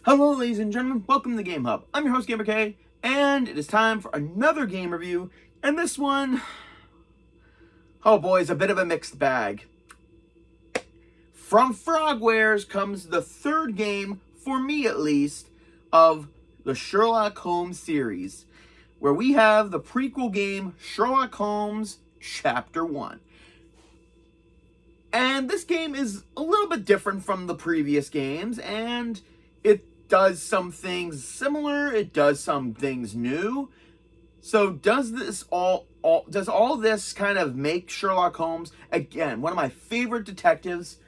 Hello ladies and gentlemen, welcome to the GameHub. I'm your host GamerK, and it is time for another game review, and this one, oh boy, is a bit of a mixed bag. From Frogwares comes the third game, for me at least, of the Sherlock Holmes series, where we have the prequel game, Sherlock Holmes Chapter 1. And this game is a little bit different from the previous games, and it does some things similar, it does some things new. So does all this kind of make Sherlock Holmes, again, one of my favorite detectives,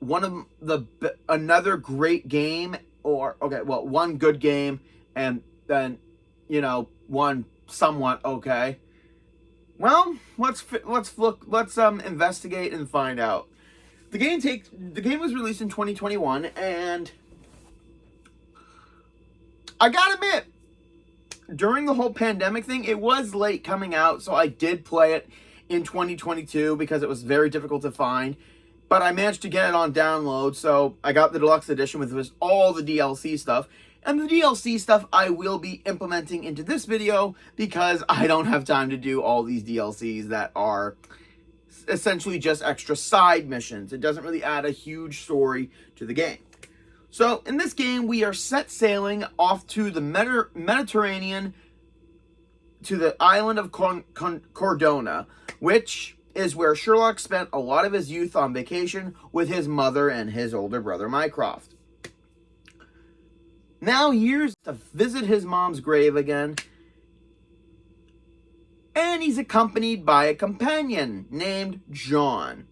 another great game, one good game, and then, one somewhat okay. Well, let's investigate and find out. The game was released in 2021, and I gotta admit, during the whole pandemic thing, it was late coming out, so I did play it in 2022 because it was very difficult to find. But I managed to get it on download, so I got the deluxe edition with all the DLC stuff. And the DLC stuff I will be implementing into this video because I don't have time to do all these DLCs that are essentially just extra side missions. It doesn't really add a huge story to the game. So, in this game, we are set sailing off to the Mediterranean, to the island of Cordona, which is where Sherlock spent a lot of his youth on vacation with his mother and his older brother, Mycroft. Now, years to visit his mom's grave again, and he's accompanied by a companion named John.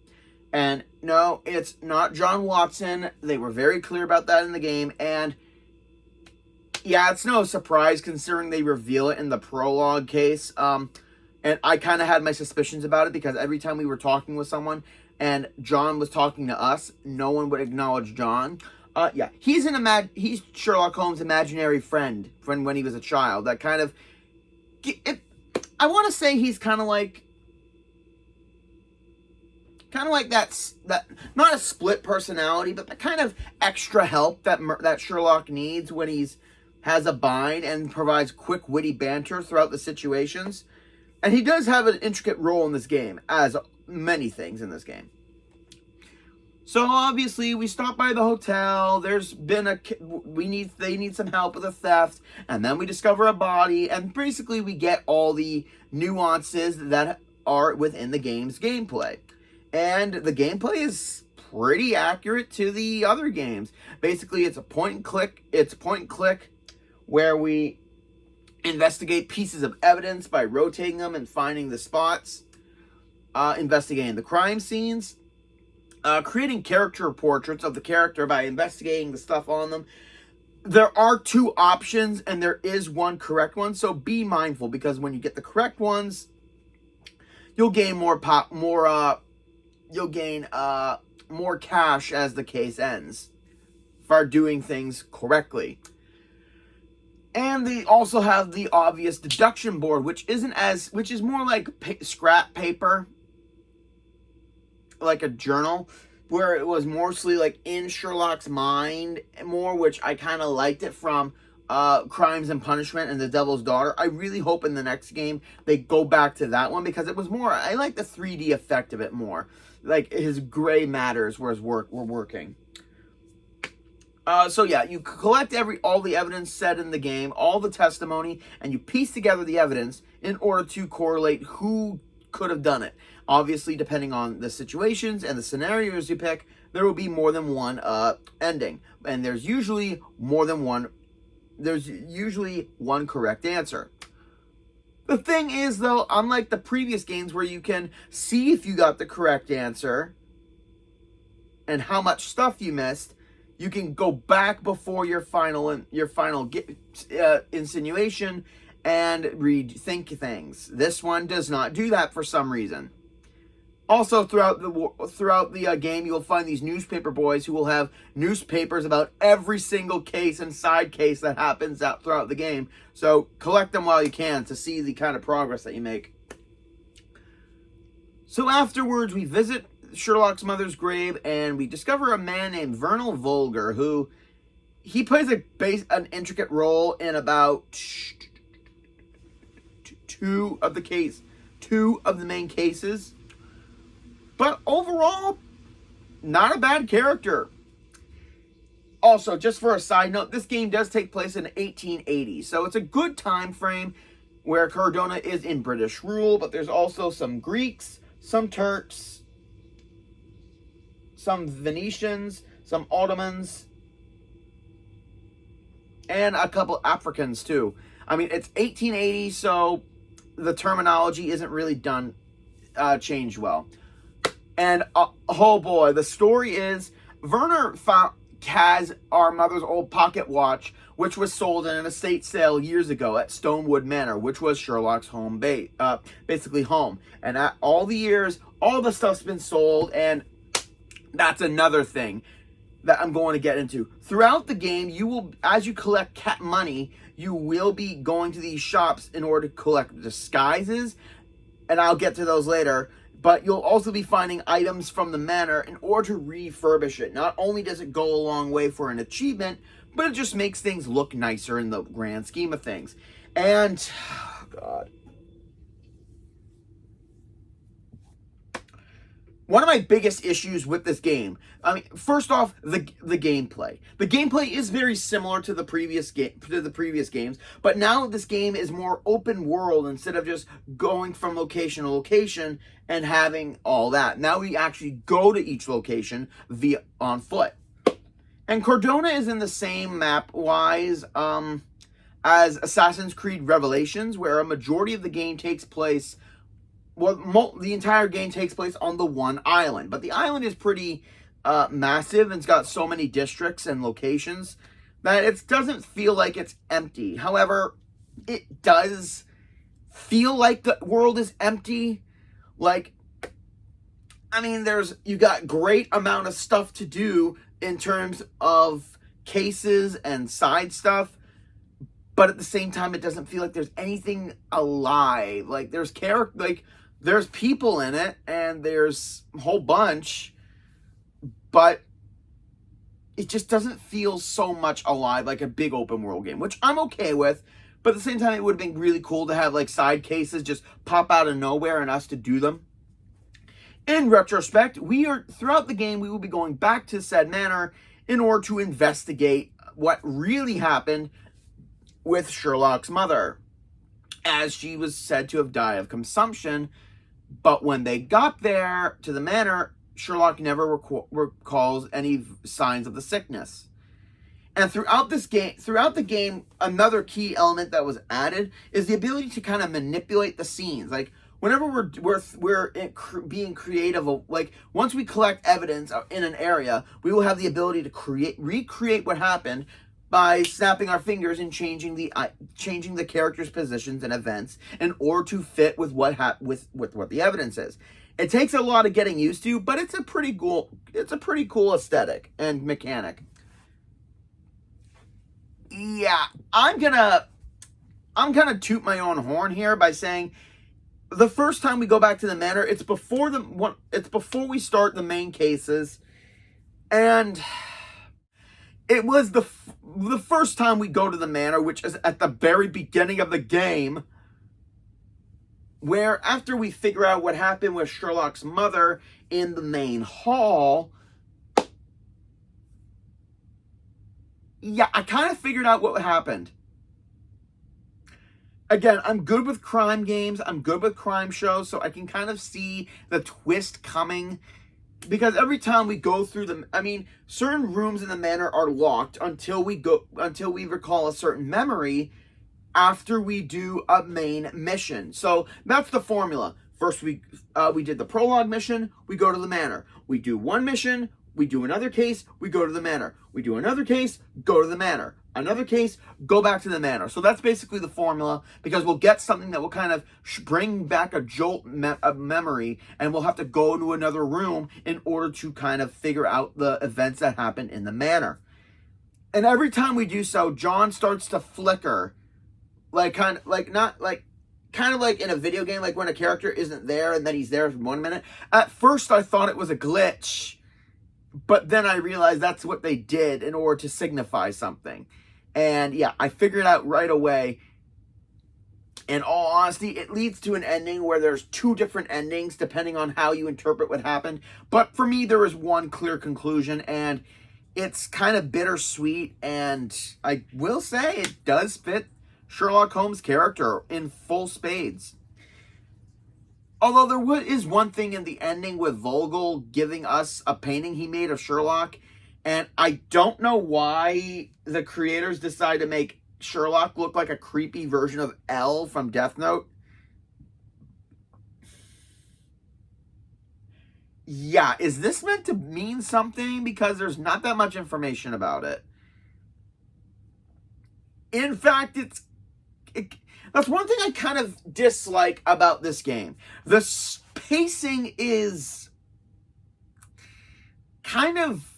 And no, it's not John Watson. They were very clear about that in the game. And yeah, it's no surprise considering they reveal it in the prologue case. And I kind of had my suspicions about it because every time we were talking with someone and John was talking to us, no one would acknowledge John. Yeah, he's Sherlock Holmes' imaginary friend when he was a child. That kind of, I want to say he's kind of like that, not a split personality, but the kind of extra help that Sherlock needs when he's has a bind and provides quick, witty banter throughout the situations. And he does have an intricate role in this game, as many things in this game. So obviously, we stop by the hotel. There's been they need some help with a theft, and then we discover a body, and basically we get all the nuances that are within the game's gameplay. And the gameplay is pretty accurate to the other games. Basically, it's point and click where we investigate pieces of evidence by rotating them and finding the spots, investigating the crime scenes, creating character portraits of the character by investigating the stuff on them. There are two options, and there is one correct one, so be mindful, because when you get the correct ones, you'll gain more cash as the case ends for doing things correctly. And they also have the obvious deduction board, which is more like scrap paper, like a journal, where it was mostly like in Sherlock's mind more, which I kind of liked it from Crimes and Punishment and The Devil's Daughter. I really hope in the next game they go back to that one, because it was more, I like the 3D effect of it more. Like his gray matters were working. So yeah, you collect all the evidence said in the game, all the testimony, and you piece together the evidence in order to correlate who could have done it. Obviously, depending on the situations and the scenarios you pick, there will be more than one ending, and there's usually one correct answer. The thing is, though, unlike the previous games where you can see if you got the correct answer and how much stuff you missed, you can go back before your final insinuation and rethink things. This one does not do that for some reason. Also, throughout the game, you'll find these newspaper boys who will have newspapers about every single case and side case that happens out throughout the game. So collect them while you can to see the kind of progress that you make. So afterwards, we visit Sherlock's mother's grave, and we discover a man named Vernal Vulgar, who he plays an intricate role in about two of the main cases. But overall, not a bad character. Also, just for a side note, this game does take place in 1880, so it's a good time frame where Cordona is in British rule, but there's also some Greeks, some Turks, some Venetians, some Ottomans, and a couple Africans too. I mean, it's 1880, so the terminology isn't really changed well. And oh boy, the story is Werner has our mother's old pocket watch, which was sold in an estate sale years ago at Stonewood Manor, which was Sherlock's home basically home. And at all the years, all the stuff's been sold, and that's another thing that I'm going to get into. Throughout the game, you will, as you collect cat money, you will be going to these shops in order to collect disguises, and I'll get to those later. But you'll also be finding items from the manor in order to refurbish it. Not only does it go a long way for an achievement, but it just makes things look nicer in the grand scheme of things. And, oh God. One of my biggest issues with this game, I mean, first off, the gameplay. The gameplay is very similar to the previous games, but now this game is more open world instead of just going from location to location and having all that. Now we actually go to each location on foot. And Cordona is in the same map-wise as Assassin's Creed Revelations, where a majority of the game takes place. Well, the entire game takes place on the one island, but the island is pretty massive and it's got so many districts and locations that it doesn't feel like it's empty. However, it does feel like the world is empty. Like, I mean, you got great amount of stuff to do in terms of cases and side stuff, but at the same time, it doesn't feel like there's anything alive. Like, there's people in it, and there's a whole bunch, but it just doesn't feel so much alive like a big open world game, which I'm okay with, but at the same time, it would have been really cool to have, like, side cases just pop out of nowhere and us to do them. In retrospect, throughout the game, we will be going back to said manor in order to investigate what really happened with Sherlock's mother, as she was said to have died of consumption. But when they got there to the manor, Sherlock never recalls any signs of the sickness. And throughout the game, another key element that was added is the ability to kind of manipulate the scenes. Like, whenever we're being creative, like, once we collect evidence in an area, we will have the ability to recreate what happened by snapping our fingers and changing the characters' positions and events in order to fit with what the evidence is. It takes a lot of getting used to, but it's a pretty cool aesthetic and mechanic. Yeah, I'm gonna toot my own horn here by saying the first time we go back to the manor, it's before we start the main cases, and it was the first time we go to the manor, which is at the very beginning of the game, where after we figure out what happened with Sherlock's mother in the main hall, yeah, I kind of figured out what happened. Again, I'm good with crime games, I'm good with crime shows, so I can kind of see the twist coming. Because every time we go through them, I mean, certain rooms in the manor are locked until we recall a certain memory after we do a main mission. So that's the formula. First, we did the prologue mission, we go to the manor. We do one mission, we do another case, we go to the manor. We do another case, go to the manor. Another case, go back to the manor. So that's basically the formula, because we'll get something that will kind of bring back a jolt of memory, and we'll have to go to another room in order to kind of figure out the events that happened in the manor. And every time we do so, John starts to flicker, kind of like in a video game, like when a character isn't there and then he's there for 1 minute. At first, I thought it was a glitch, But then I realized that's what they did in order to signify something. And yeah, I figured out right away. In all honesty, it leads to an ending where there's two different endings depending on how you interpret what happened. But for me, there is one clear conclusion, and it's kind of bittersweet. And I will say it does fit Sherlock Holmes' character in full spades. Although there is one thing in the ending with Vogel giving us a painting he made of Sherlock, and I don't know why the creators decided to make Sherlock look like a creepy version of L from Death Note. Yeah, is this meant to mean something? Because there's not that much information about it. In fact, that's one thing I kind of dislike about this game. The pacing is kind of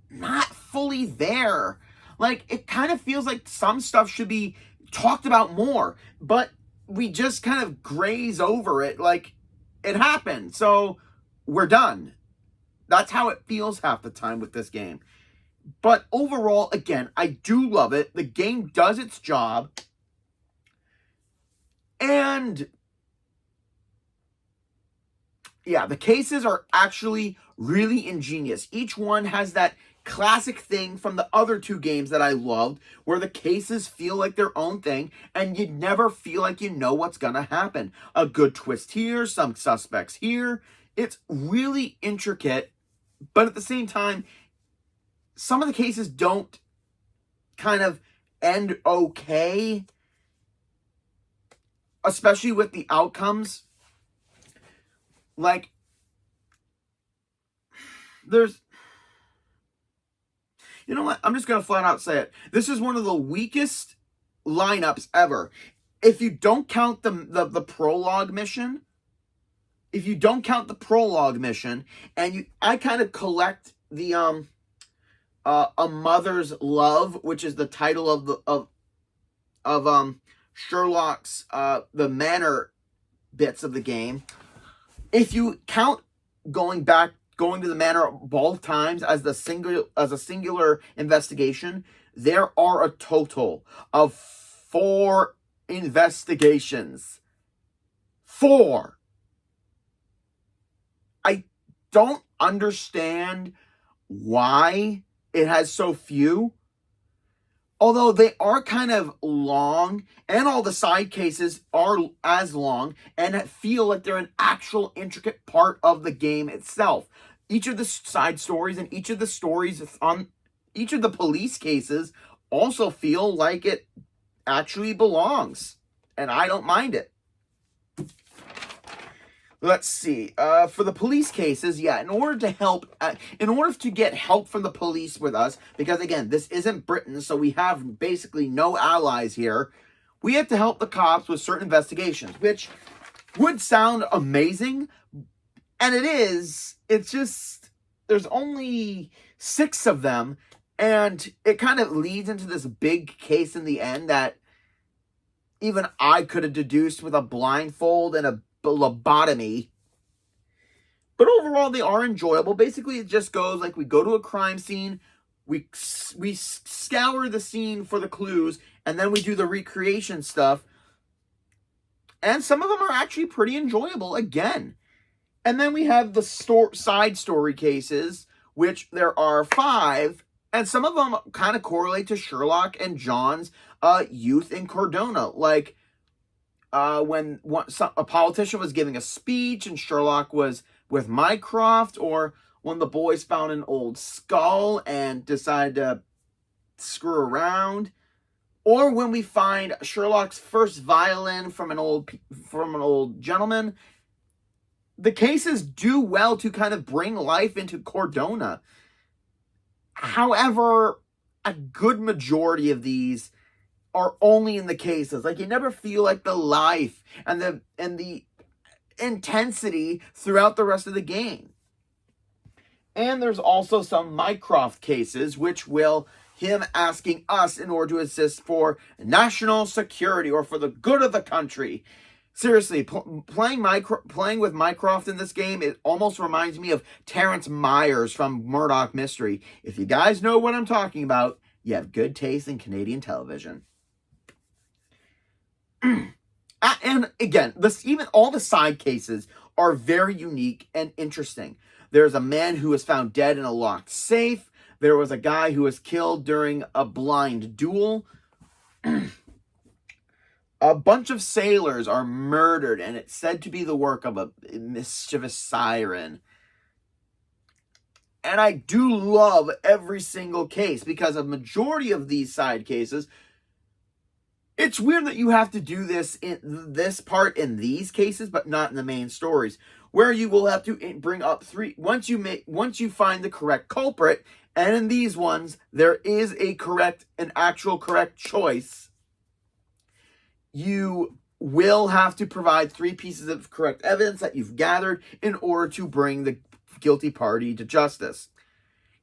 not fully there. Like, it kind of feels like some stuff should be talked about more, but we just kind of graze over it like it happened. So we're done. That's how it feels half the time with this game. But overall, again, I do love it. The game does its job. And yeah, the cases are actually really ingenious. Each one has that classic thing from the other two games that I loved, where the cases feel like their own thing, and you never feel like you know what's gonna happen. A good twist here, some suspects here. It's really intricate, but at the same time, some of the cases don't kind of end okay, especially with the outcomes. Like, there's... You know what? I'm just going to flat out say it. This is one of the weakest lineups ever. If you don't count the prologue mission, and I kind of collect the A Mother's Love, which is the title of Sherlock's the manor bits of the game. If you count going to the manor both times as a singular investigation, there are a total of 4 investigations. 4. I don't understand why it has so few. Although they are kind of long, and all the side cases are as long, and feel like they're an actual intricate part of the game itself. Each of the side stories and each of the stories on each of the police cases also feel like it actually belongs. And I don't mind it. Let's see. For the police cases, yeah, in order to get help from the police with us, because again, this isn't Britain, so we have basically no allies here, we have to help the cops with certain investigations, which would sound amazing, and it is. It's just, there's only 6 of them, and it kind of leads into this big case in the end that even I could have deduced with a blindfold and a lobotomy. But overall, they are enjoyable. Basically, it just goes like we go to a crime scene, we scour the scene for the clues, and then we do the recreation stuff. And some of them are actually pretty enjoyable again. And then we have the side story cases, which there are 5, and some of them kind of correlate to Sherlock and John's youth in Cordona. Like, when a politician was giving a speech and Sherlock was with Mycroft, or when the boys found an old skull and decided to screw around, or when we find Sherlock's first violin from an old gentleman. The cases do well to kind of bring life into Cordona. However, a good majority of these are only in the cases. Like, you never feel like the life and the intensity throughout the rest of the game. And there's also some Mycroft cases, which will him asking us in order to assist for national security or for the good of the country. Seriously, playing with Mycroft in this game, it almost reminds me of Terrence Myers from Murdoch Mystery. If you guys know what I'm talking about, you have good taste in Canadian television. And again, even all the side cases are very unique and interesting. There's a man who was found dead in a locked safe. There was a guy who was killed during a blind duel. A bunch of sailors are murdered, and it's said to be the work of a mischievous siren. And I do love every single case, because a majority of these side cases, it's weird that you have to do this in this part in these cases, but not in the main stories, where you will have to bring up once you find the correct culprit, and in these ones there is an actual correct choice. You will have to provide 3 pieces of correct evidence that you've gathered in order to bring the guilty party to justice.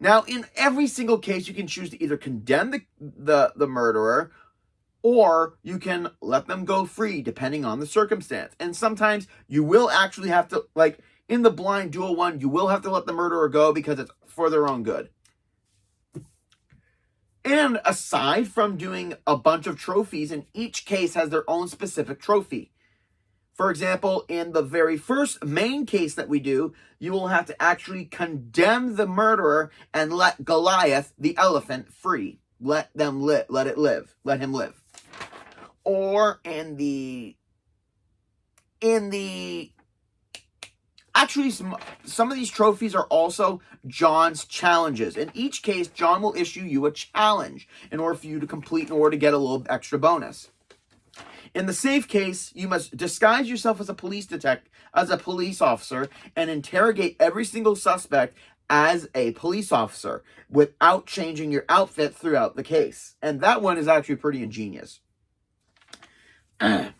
Now, in every single case, you can choose to either condemn the murderer, or you can let them go free, depending on the circumstance. And sometimes you will actually have to, like in the blind duel one, you will have to let the murderer go because it's for their own good. And aside from doing a bunch of trophies, and each case has their own specific trophy. For example, in the very first main case that we do, you will have to actually condemn the murderer and let Goliath, the elephant, free. Let him live. Or actually, some of these trophies are also John's challenges. In each case, John will issue you a challenge in order for you to complete, in order to get a little extra bonus. In the safe case, you must disguise yourself as a police officer, and interrogate every single suspect as a police officer without changing your outfit throughout the case. And that one is actually pretty ingenious. Let's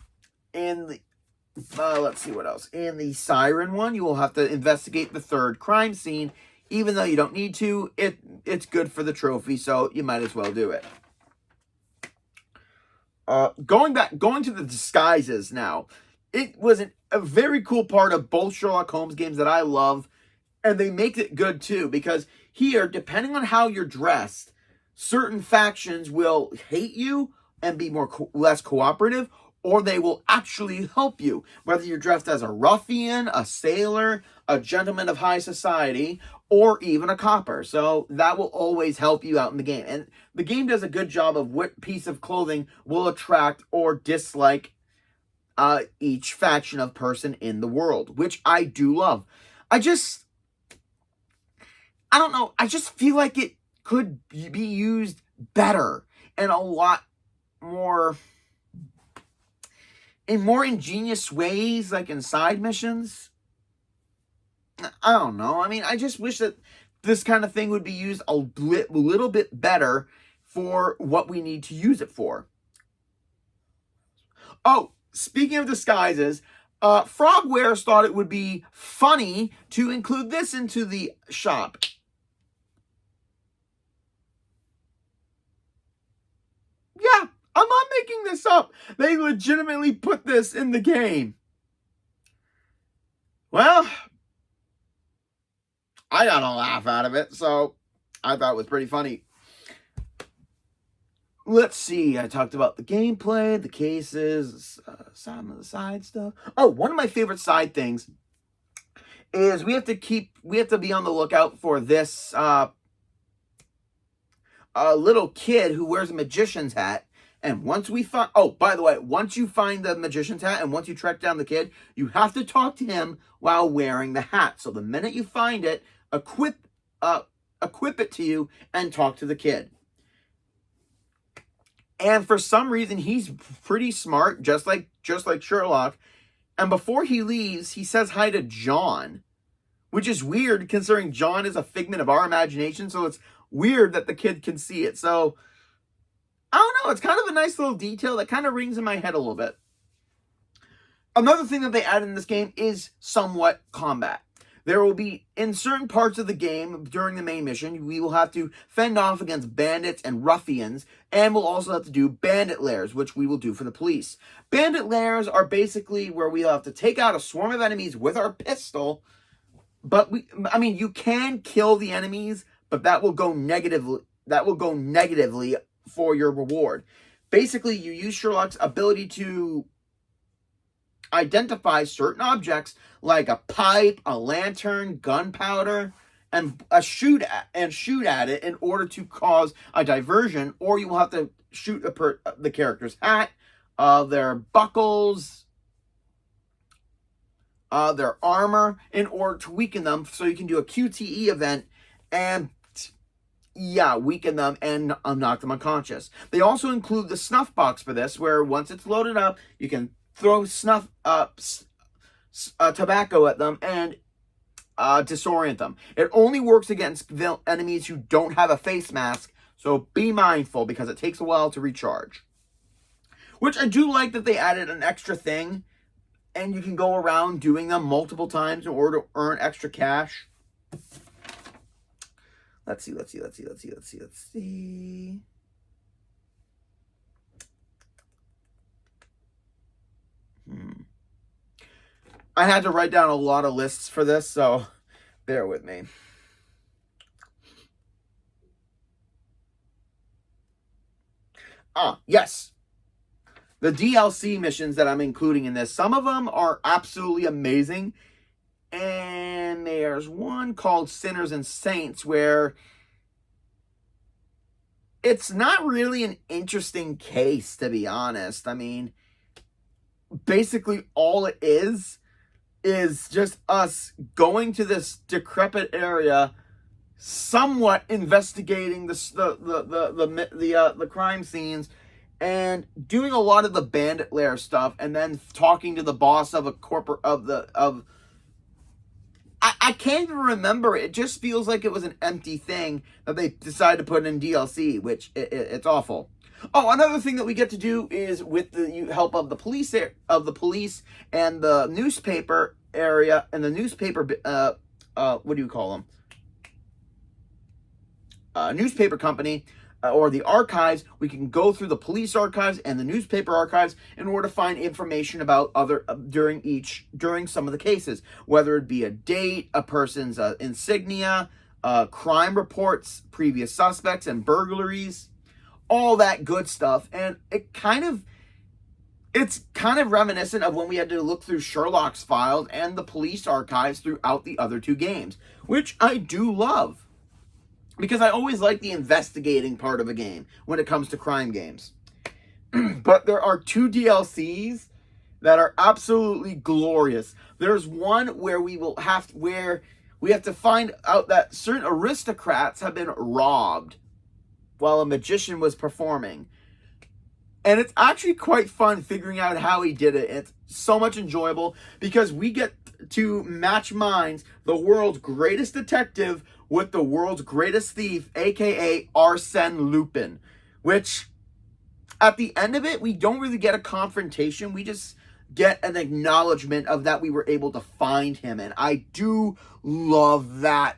see what else. In the siren one, you will have to investigate the third crime scene. Even though you don't need to, it's good for the trophy, so you might as well do it. Going to the disguises now. It was a very cool part of both Sherlock Holmes games that I love, and they make it good too, because here, depending on how you're dressed, certain factions will hate you and be less cooperative, or they will actually help you, whether you're dressed as a ruffian, a sailor, a gentleman of high society, or even a copper. So that will always help you out in the game. And the game does a good job of what piece of clothing will attract or dislike each faction of person in the world, which I do love. I don't know, I just feel like it could be used better and a lot more, in more ingenious ways, like in side missions. I don't know. I mean, I just wish that this kind of thing would be used a little bit better for what we need to use it for. Oh, speaking of disguises, Frogwares thought it would be funny to include this into the shop. Yeah, I'm not making this up. They legitimately put this in the game. Well, I got a laugh out of it, so I thought it was pretty funny. Let's see. I talked about the gameplay, the cases, some of the side stuff. Oh, one of my favorite side things is we have to be on the lookout for this little kid who wears a magician's hat. And once we find, by the way, once you find the magician's hat and once you track down the kid, you have to talk to him while wearing the hat. So the minute you find it, equip it to you and talk to the kid. And for some reason, he's pretty smart, just like Sherlock. And before he leaves, he says hi to John, which is weird considering John is a figment of our imagination. So it's weird that the kid can see it. So I don't know. It's kind of a nice little detail that kind of rings in my head a little bit. Another thing that they added in this game is somewhat combat. There will be, in certain parts of the game during the main mission, we will have to fend off against bandits and ruffians, and we'll also have to do bandit lairs, which we will do for the police. Bandit lairs are basically where we'll have to take out a swarm of enemies with our pistol, but you can kill the enemies, but that will go negatively for your reward. Basically, you use Sherlock's ability to identify certain objects like a pipe, a lantern, gunpowder, and shoot at it in order to cause a diversion, or you will have to shoot the character's hat, their buckles, their armor, in order to weaken them, so you can do a QTE event and weaken them and knock them unconscious. They also include the snuff box for this, where once it's loaded up, you can throw tobacco at them and disorient them. It only works against enemies who don't have a face mask, so be mindful because it takes a while to recharge. Which I do like that they added an extra thing, and you can go around doing them multiple times in order to earn extra cash. Let's see. I had to write down a lot of lists for this, so bear with me. Yes. The DLC missions that I'm including in this, some of them are absolutely amazing. And there's one called Sinners and Saints where it's not really an interesting case, to be honest. I mean, basically all it is just us going to this decrepit area, somewhat investigating the crime scenes, and doing a lot of the bandit lair stuff, and then talking to the boss of a corporate I can't even remember. It just feels like it was an empty thing that they decided to put in DLC, which it's awful. Oh, another thing that we get to do is with the help of the police and the newspaper area and the newspaper what do you call them? Newspaper company. Or the archives, we can go through the police archives and the newspaper archives in order to find information about other during some of the cases, whether it be a date, a person's insignia, crime reports, previous suspects, and burglaries, all that good stuff. And it's kind of reminiscent of when we had to look through Sherlock's files and the police archives throughout the other two games, which I do love. Because I always like the investigating part of a game when it comes to crime games. But there are two DLCs that are absolutely glorious. There's one where we have to find out that certain aristocrats have been robbed while a magician was performing. And it's actually quite fun figuring out how he did it. It's so much enjoyable because we get to match minds, the world's greatest detective with the world's greatest thief, aka Arsène Lupin, which at the end of it, we don't really get a confrontation. We just get an acknowledgement of that we were able to find him. And I do love that.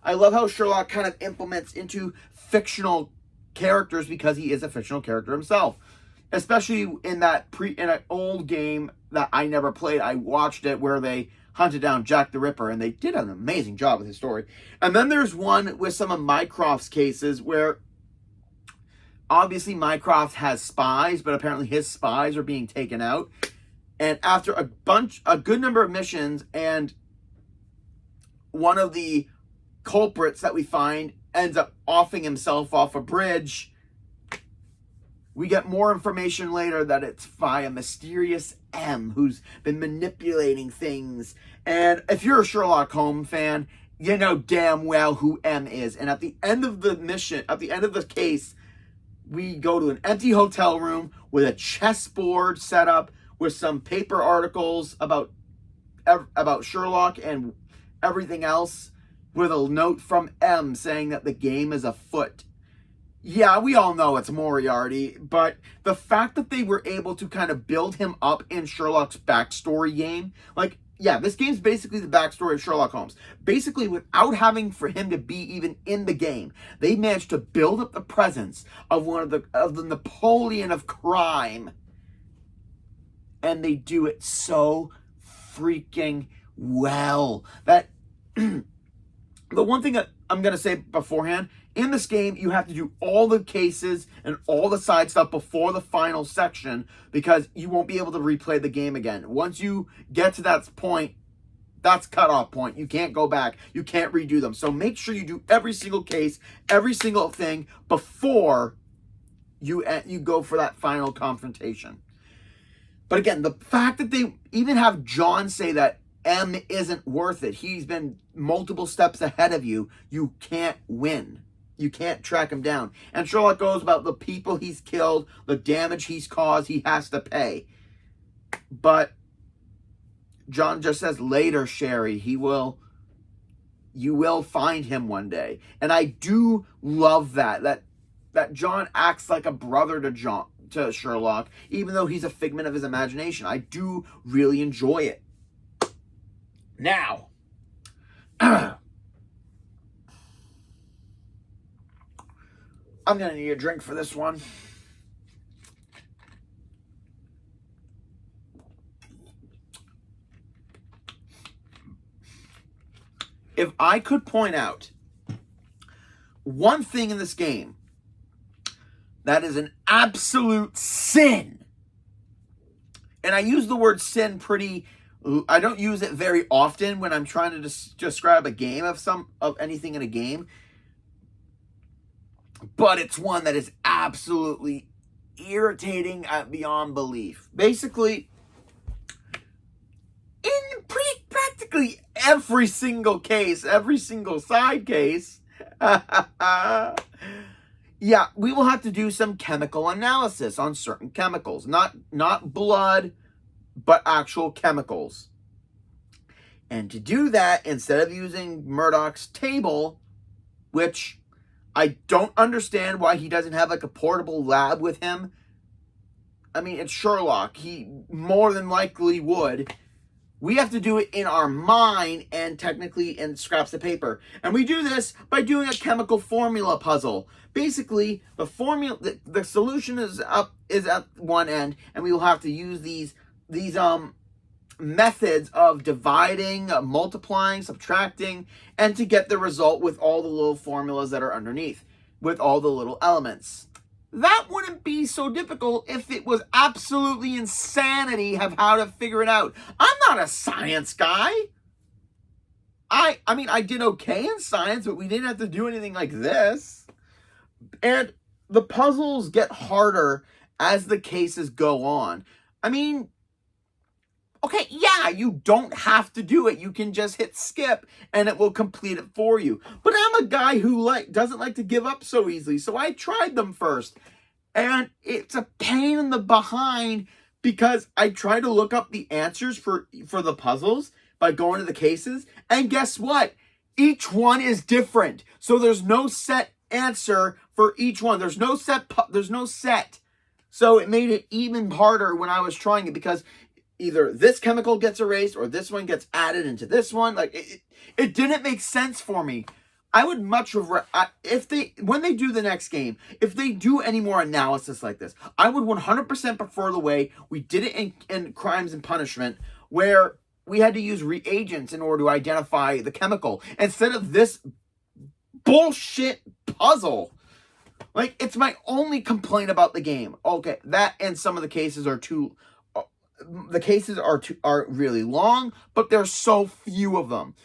I love how Sherlock kind of implements into fictional characters because he is a fictional character himself. Especially in an old game that I never played. I watched it where they hunted down Jack the Ripper, and they did an amazing job with his story. And then there's one with some of Mycroft's cases where obviously Mycroft has spies, but apparently his spies are being taken out. And after a good number of missions, and one of the culprits that we find ends up offing himself off a bridge, we get more information later that it's via mysterious M who's been manipulating things. And if you're a Sherlock Holmes fan, you know damn well who M is. And at the end of the mission, at the end of the case, we go to an empty hotel room with a chessboard set up with some paper articles about Sherlock and everything else, with a note from M saying that the game is afoot. Yeah, we all know it's Moriarty, but the fact that they were able to kind of build him up in Sherlock's backstory game, like, yeah, this game's basically the backstory of Sherlock Holmes. Basically, without having for him to be even in the game, they managed to build up the presence of the Napoleon of crime, and they do it so freaking well. That the one thing that I'm gonna say beforehand, in this game, you have to do all the cases and all the side stuff before the final section because you won't be able to replay the game again. Once you get to that point, that's cutoff point. You can't go back. You can't redo them. So make sure you do every single case, every single thing before you go for that final confrontation. But again, the fact that they even have John say that M isn't worth it, he's been multiple steps ahead of you, you can't win. You can't track him down. And Sherlock goes about the people he's killed, the damage he's caused, he has to pay. But John just says, later, Sherry, you will find him one day. And I do love that John acts like a brother to Sherlock, even though he's a figment of his imagination. I do really enjoy it. Now, I'm going to need a drink for this one. If I could point out one thing in this game that is an absolute sin, and I use the word sin I don't use it very often when I'm trying to describe a game of anything in a game, but it's one that is absolutely irritating beyond belief. Basically, in practically every single case, every single side case, yeah, we will have to do some chemical analysis on certain chemicals. Not blood, but actual chemicals. And to do that, instead of using Murdoch's table, which I don't understand why he doesn't have like a portable lab with him. I mean, it's Sherlock. He more than likely would. We have to do it in our mind and technically in scraps of paper. And we do this by doing a chemical formula puzzle. Basically, the solution is at one end, and we will have to use these methods of dividing, multiplying, subtracting, and to get the result with all the little formulas that are underneath, with all the little elements. That wouldn't be so difficult if it was absolutely insanity of how to figure it out. I'm not a science guy. I mean, I did okay in science, but we didn't have to do anything like this. And the puzzles get harder as the cases go on. I mean, okay, yeah, you don't have to do it. You can just hit skip and it will complete it for you. But I'm a guy who doesn't like to give up so easily, so I tried them first. And it's a pain in the behind because I try to look up the answers for the puzzles by going to the cases. And guess what? Each one is different. So there's no set answer for each one. There's no set. So it made it even harder when I was trying it because either this chemical gets erased or this one gets added into this one. Like it didn't make sense for me. I would much rather, when they do the next game, if they do any more analysis like this, I would 100% prefer the way we did it in Crimes and Punishment, where we had to use reagents in order to identify the chemical, instead of this bullshit puzzle. Like, it's my only complaint about the game. Okay, that and some of the cases are too... The cases are really long, but there's so few of them.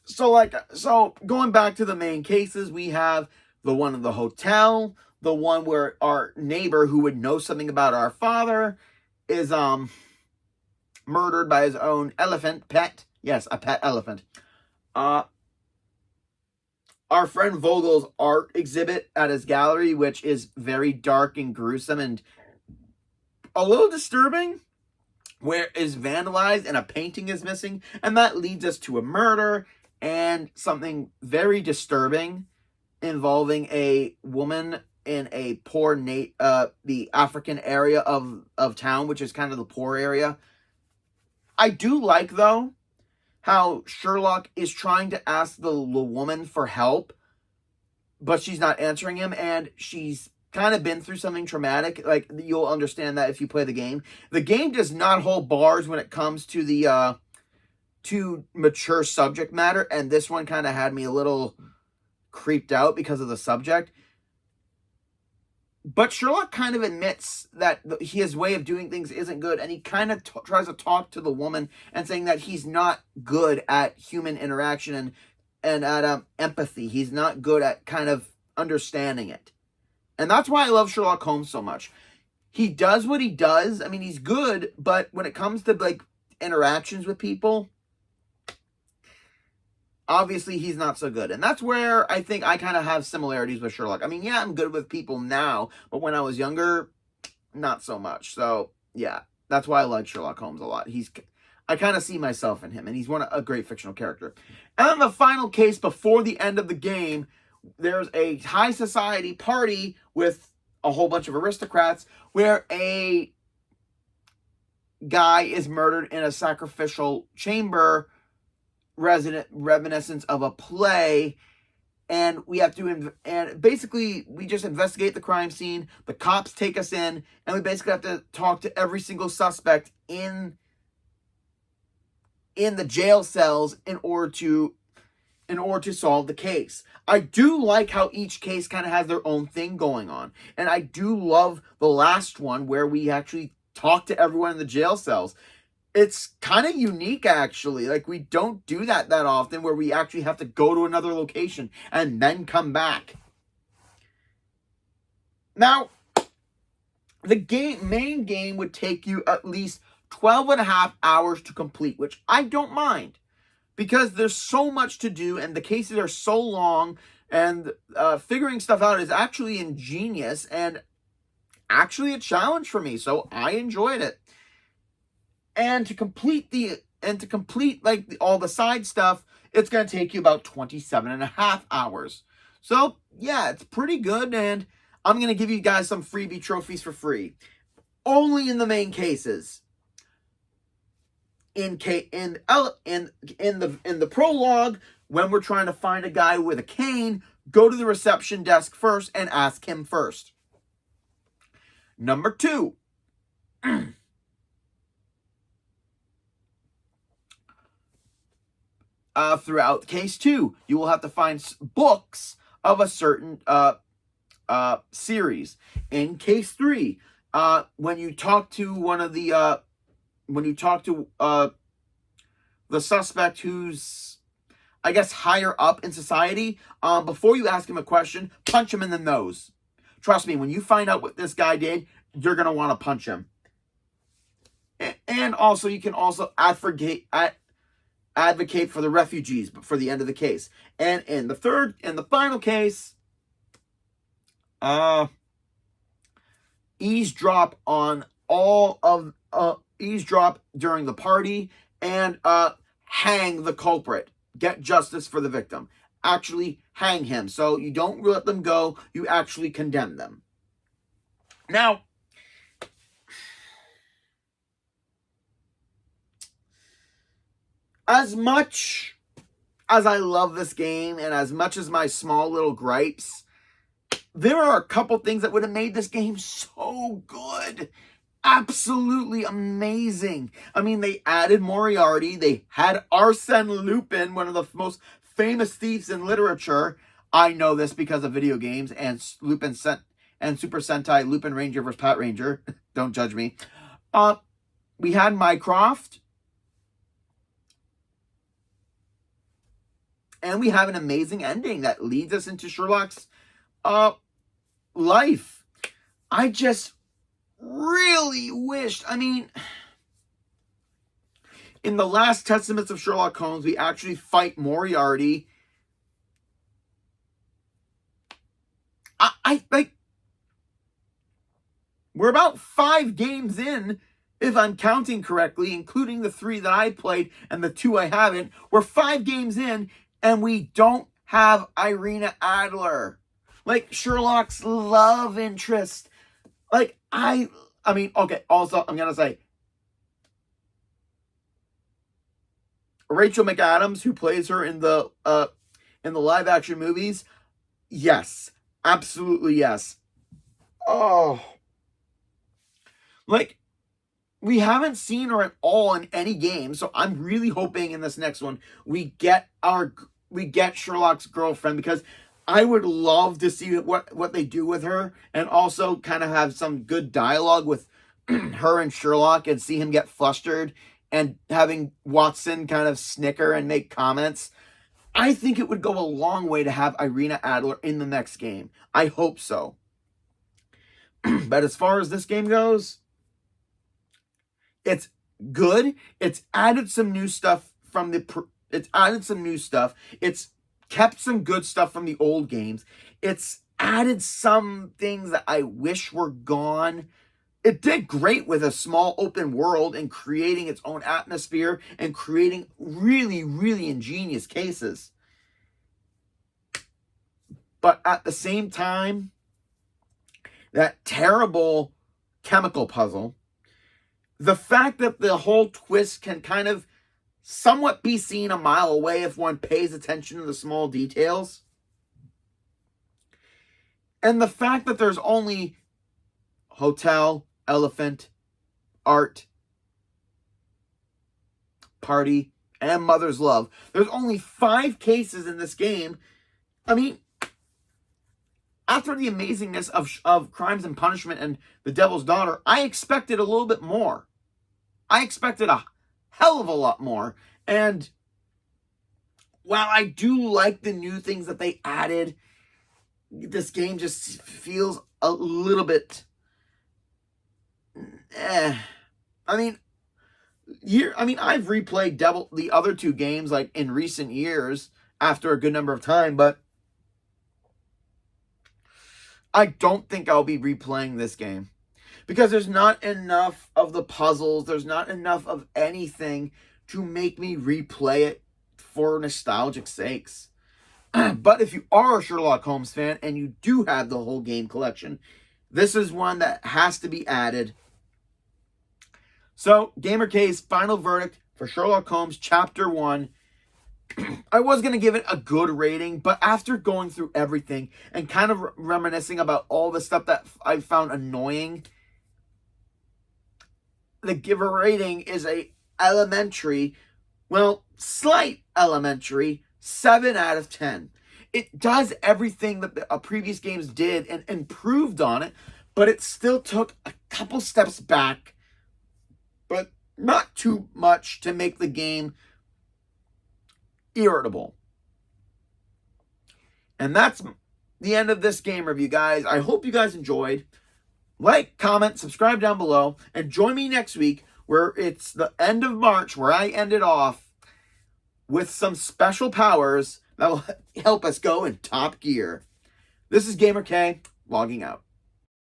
So going back to the main cases, we have the one in the hotel, the one where our neighbor who would know something about our father is murdered by his own pet. Yes, a pet elephant. Our friend Vogel's art exhibit at his gallery, which is very dark and gruesome and a little disturbing, where is vandalized and a painting is missing, and that leads us to a murder. and something very disturbing involving a woman in a poor the African area of town, which is kind of the poor area. I do like, though, how Sherlock is trying to ask the woman for help, but she's not answering him, and she's kind of been through something traumatic. Like, you'll understand that if you play the game. The game does not hold bars when it comes to the to mature subject matter, and this one kind of had me a little creeped out because of the subject. But Sherlock kind of admits that his way of doing things isn't good, and he kind of tries to talk to the woman and saying that he's not good at human interaction and at empathy. He's not good at kind of understanding it. And that's why I love Sherlock Holmes so much. He does what he does. I mean, he's good, but when it comes to, like, interactions with people, obviously he's not so good. And that's where I think I kind of have similarities with Sherlock. I mean, yeah, I'm good with people now, but when I was younger, not so much. So, yeah, that's why I like Sherlock Holmes a lot. I kind of see myself in him, and he's a great fictional character. And then the final case before the end of the game, there's a high society party with a whole bunch of aristocrats where a guy is murdered in a sacrificial chamber, reminiscence of a play, and we have to and basically we just investigate the crime scene. The cops take us in, and we basically have to talk to every single suspect in the jail cells in order to solve the case. I do like how each case kind of has their own thing going on, and I do love the last one where we actually talk to everyone in the jail cells. It's kind of unique, actually. Like, we don't do that often, where we actually have to go to another location and then come back. Now, the main game would take you at least 12 and a half hours to complete, which I don't mind, because there's so much to do, and the cases are so long, and figuring stuff out is actually ingenious, and actually a challenge for me, so I enjoyed it. And to complete like all the side stuff, it's going to take you about 27 and a half hours. So, yeah, it's pretty good, and I'm going to give you guys some freebie trophies for free. Only in the main cases. In the prologue, when we're trying to find a guy with a cane, go to the reception desk first and ask him first. Number 2. Throughout case 2, you will have to find books of a certain series. In case 3, when you talk to the suspect who's, I guess, higher up in society, before you ask him a question, punch him in the nose. Trust me, when you find out what this guy did, you're going to want to punch him. And also, you can also advocate for the refugees for the end of the case. And in the final case, eavesdrop during the party, and hang the culprit. Get justice for the victim. Actually hang him. So you don't let them go, you actually condemn them. Now, as much as I love this game, and as much as my small little gripes, there are a couple things that would have made this game so good. Absolutely amazing. I mean, they added Moriarty. They had Arsène Lupin, one of the most famous thieves in literature. I know this because of video games and Super Sentai Lupin Ranger vs. Pat Ranger. Don't judge me. We had Mycroft. And we have an amazing ending that leads us into Sherlock's life. I just really wished, I mean, in the last Testaments of Sherlock Holmes, we actually fight Moriarty. I like, we're about 5 games in, if I'm counting correctly, including the 3 that I played and the 2 I haven't. We're 5 games in, And we don't have Irina Adler, like Sherlock's love interest. Like, I mean, okay, also, I'm going to say, Rachel McAdams, who plays her in the live action movies, yes, absolutely yes. Oh, like, we haven't seen her at all in any game, so I'm really hoping in this next one we get Sherlock's girlfriend, because I would love to see what they do with her, and also kind of have some good dialogue with her and Sherlock, and see him get flustered, and having Watson kind of snicker and make comments. I think it would go a long way to have Irina Adler in the next game. I hope so. But as far as this game goes, it's good. It's added some new stuff It's kept some good stuff from the old games. It's added some things that I wish were gone. It did great with a small open world and creating its own atmosphere and creating really, really ingenious cases. But at the same time, that terrible chemical puzzle, the fact that the whole twist can kind of somewhat be seen a mile away if one pays attention to the small details, and the fact that there's only hotel, elephant, art, party, and mother's love. There's only 5 cases in this game. I mean, after the amazingness of Crimes and Punishment and The Devil's Daughter, I expected a little bit more. I expected a hell of a lot more. And while I do like the new things that they added, this game just feels a little bit I mean, I've replayed the other 2 games like in recent years after a good number of time, but I don't think I'll be replaying this game, because there's not enough of the puzzles, there's not enough of anything to make me replay it for nostalgic sakes. But if you are a Sherlock Holmes fan and you do have the whole game collection, this is one that has to be added. So, GamerK's final verdict for Sherlock Holmes Chapter 1. I was going to give it a good rating, but after going through everything and kind of reminiscing about all the stuff that I found annoying, the giver rating is a slight elementary 7 out of 10. It does everything that the previous games did and improved on it, but it still took a couple steps back, but not too much to make the game irritable. And that's the end of this game review, guys. I hope you guys enjoyed. Like, comment, subscribe down below, and join me next week where it's the end of March, where I ended off with some special powers that will help us go in top gear. This is GamerK, logging out.